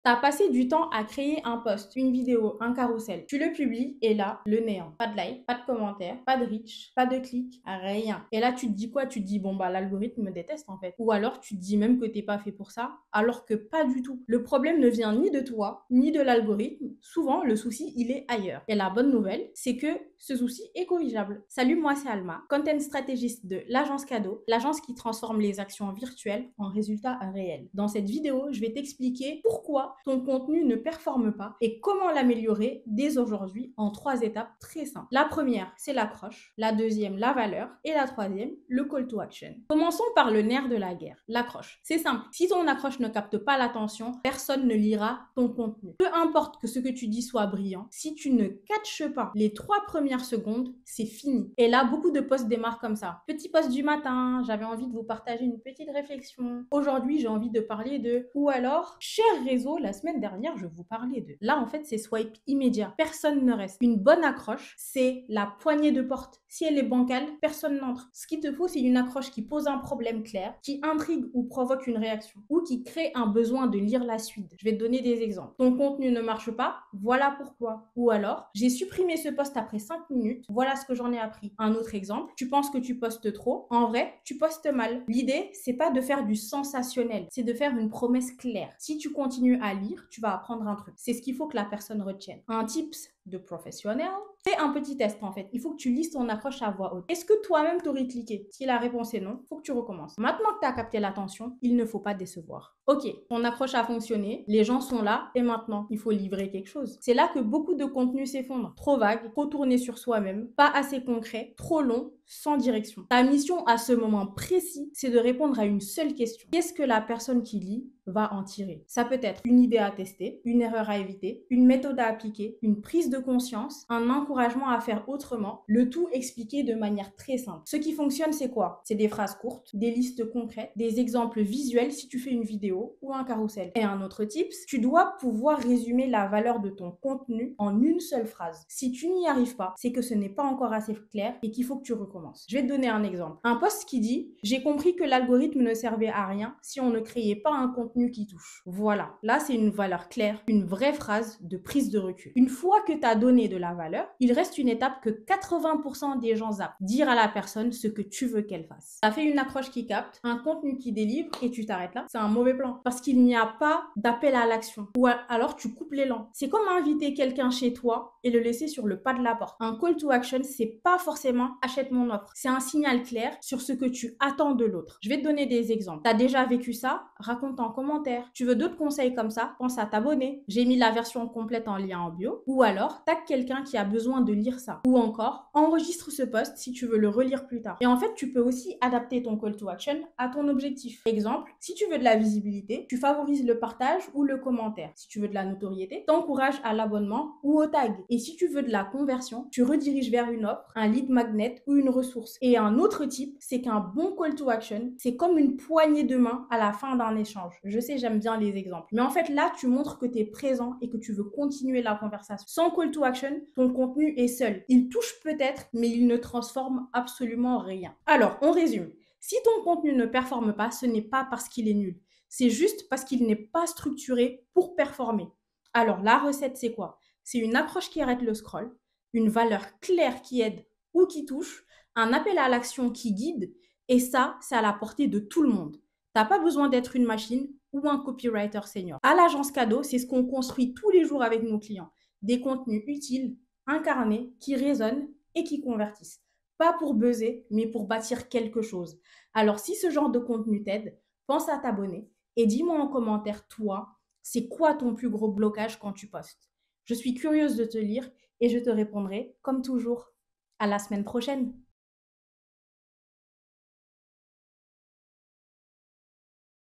T'as passé du temps à créer un post, une vidéo, un carrousel. Tu le publies et là, le néant. Pas de like, pas de commentaire, pas de reach, pas de clic, rien. Et là, tu te dis quoi? Tu te dis, bon, bah, l'algorithme me déteste en fait. Ou alors, tu te dis même que t'es pas fait pour ça, alors que pas du tout. Le problème ne vient ni de toi, ni de l'algorithme. Souvent, le souci, il est ailleurs. Et la bonne nouvelle, c'est que ce souci est corrigeable. Salut, moi, c'est Alma, content stratégiste de l'agence Cadeau, l'agence qui transforme les actions virtuelles en résultats réels. Dans cette vidéo, je vais t'expliquer pourquoi ton contenu ne performe pas et comment l'améliorer dès aujourd'hui en 3 étapes très simples. La première, c'est l'accroche. La deuxième, la valeur. Et la troisième, le call to action. Commençons par le nerf de la guerre, l'accroche. C'est simple. Si ton accroche ne capte pas l'attention, personne ne lira ton contenu. Peu importe que ce que tu dis soit brillant, si tu ne catches pas les 3 premières secondes, c'est fini. Et là, beaucoup de posts démarrent comme ça. Petit post du matin, j'avais envie de vous partager une petite réflexion. Aujourd'hui, j'ai envie de parler de... Ou alors, cher réseau, la semaine dernière, je vous parlais de. Là, en fait, c'est swipe immédiat. Personne ne reste. Une bonne accroche, c'est la poignée de porte. Si elle est bancale, personne n'entre. Ce qu'il te faut, c'est une accroche qui pose un problème clair, qui intrigue ou provoque une réaction, ou qui crée un besoin de lire la suite. Je vais te donner des exemples. Ton contenu ne marche pas, voilà pourquoi. Ou alors, j'ai supprimé ce post après 5 minutes, voilà ce que j'en ai appris. Un autre exemple, tu penses que tu postes trop, en vrai, tu postes mal. L'idée, c'est pas de faire du sensationnel, c'est de faire une promesse claire. Si tu continues à lire, tu vas apprendre un truc. C'est ce qu'il faut que la personne retienne. Un tips de professionnel, fais un petit test en fait. Il faut que tu lises ton accroche à voix haute. Est-ce que toi-même t'aurais cliqué? Si la réponse est non, il faut que tu recommences. Maintenant que tu as capté l'attention, il ne faut pas décevoir. Ok, ton accroche a fonctionné, les gens sont là et maintenant, il faut livrer quelque chose. C'est là que beaucoup de contenus s'effondrent. Trop vague, trop tourné sur soi-même, pas assez concret, trop long, sans direction. Ta mission à ce moment précis, c'est de répondre à une seule question. Qu'est-ce que la personne qui lit va en tirer? Ça peut être une idée à tester, une erreur à éviter, une méthode à appliquer, une prise de conscience, un encouragement à faire autrement, le tout expliqué de manière très simple. Ce qui fonctionne, c'est quoi? C'est des phrases courtes, des listes concrètes, des exemples visuels si tu fais une vidéo ou un carrousel. Et un autre tips, tu dois pouvoir résumer la valeur de ton contenu en une seule phrase. Si tu n'y arrives pas, c'est que ce n'est pas encore assez clair et qu'il faut que tu recommences. Je vais te donner un exemple. Un post qui dit « J'ai compris que l'algorithme ne servait à rien si on ne créait pas un contenu qui touche. » Voilà, là c'est une valeur claire, une vraie phrase de prise de recul. Une fois que tu as donné de la valeur, il reste une étape que 80% des gens zappent. Dire à la personne ce que tu veux qu'elle fasse. Tu as fait une accroche qui capte, un contenu qui délivre et tu t'arrêtes là. C'est un mauvais plan parce qu'il n'y a pas d'appel à l'action. Ou alors tu coupes l'élan. C'est comme inviter quelqu'un chez toi et le laisser sur le pas de la porte. Un call to action, c'est pas forcément achète mon offre. C'est un signal clair sur ce que tu attends de l'autre. Je vais te donner des exemples. T'as déjà vécu ça? Raconte en commentaire. Tu veux d'autres conseils comme ça? Pense à t'abonner. J'ai mis la version complète en lien en bio. Ou alors, tag quelqu'un qui a besoin de lire ça. Ou encore, enregistre ce post si tu veux le relire plus tard. Et en fait, tu peux aussi adapter ton call to action à ton objectif. Exemple, si tu veux de la visibilité, tu favorises le partage ou le commentaire. Si tu veux de la notoriété, t'encourages à l'abonnement ou au tag. Et si tu veux de la conversion, tu rediriges vers une offre, un lead magnet ou une ressource. Et un autre type, c'est qu'un bon call to action, c'est comme une poignée de main à la fin d'un échange. Je sais, j'aime bien les exemples. Mais en fait, là, tu montres que tu es présent et que tu veux continuer la conversation. Sans call to action, ton contenu est seul. Il touche peut-être, mais il ne transforme absolument rien. Alors, on résume. Si ton contenu ne performe pas, ce n'est pas parce qu'il est nul. C'est juste parce qu'il n'est pas structuré pour performer. Alors, la recette, c'est quoi? C'est une approche qui arrête le scroll, une valeur claire qui aide ou qui touche, un appel à l'action qui guide, et ça, c'est à la portée de tout le monde. T'as pas besoin d'être une machine ou un copywriter senior. À l'agence Cadeau, c'est ce qu'on construit tous les jours avec nos clients. Des contenus utiles, incarnés, qui résonnent et qui convertissent. Pas pour buzzer, mais pour bâtir quelque chose. Alors, si ce genre de contenu t'aide, pense à t'abonner et dis-moi en commentaire, toi, c'est quoi ton plus gros blocage quand tu postes? Je suis curieuse de te lire et je te répondrai, comme toujours. À la semaine prochaine!